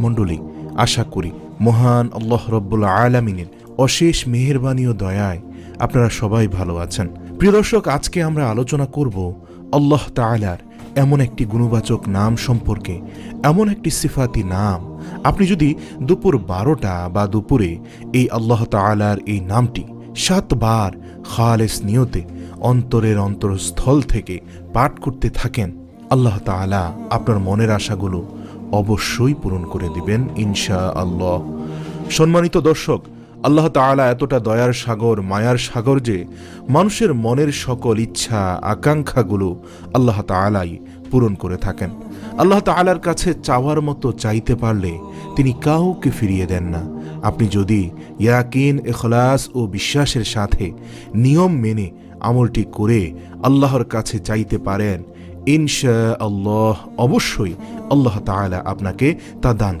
মণ্ডলী, আশা করি মহান আল্লাহ রব্বুল আলামিনের অশেষ মেহেরবানি ও দয়ায় আপনারা সবাই ভালো আছেন। প্রিয় দর্শক, আজকে আমরা আলোচনা করব আল্লাহ তাআলার এমন একটি গুণবাচক নাম সম্পর্কে, এমন একটি সিফাতি নাম। আপনি যদি দুপুর 12টা বা দুপুরে এই আল্লাহ তাআলার এই নামটি 7 বার খালেস নিয়তে অন্তরের অন্তরস্থল থেকে পাঠ করতে থাকেন, আল্লাহ তাআলা আপনার মনের আশাগুলো অবশ্যই পূরণ করে দিবেন ইনশাআল্লাহ। সম্মানিত দর্শক, আল্লাহ তাআলা এতটা দয়ার সাগর, মায়ার সাগর যে মানুষের মনের সকল ইচ্ছা আকাঙ্ক্ষাগুলো আল্লাহ তাআলাই পূরণ করে থাকেন। আল্লাহ তাআলার কাছে চাওয়ার মতো চাইতে পারলে তিনি কাউকে ফিরিয়ে দেন না। আপনি যদি ইয়াকিন, ইখলাস ও বিশ্বাসের সাথে নিয়ম মেনে আমলটি করে আল্লাহর কাছে চাইতে পারেন, ইনশাআল্লাহ অবশ্যই আল্লাহ তাআলা আপনাকে তা দান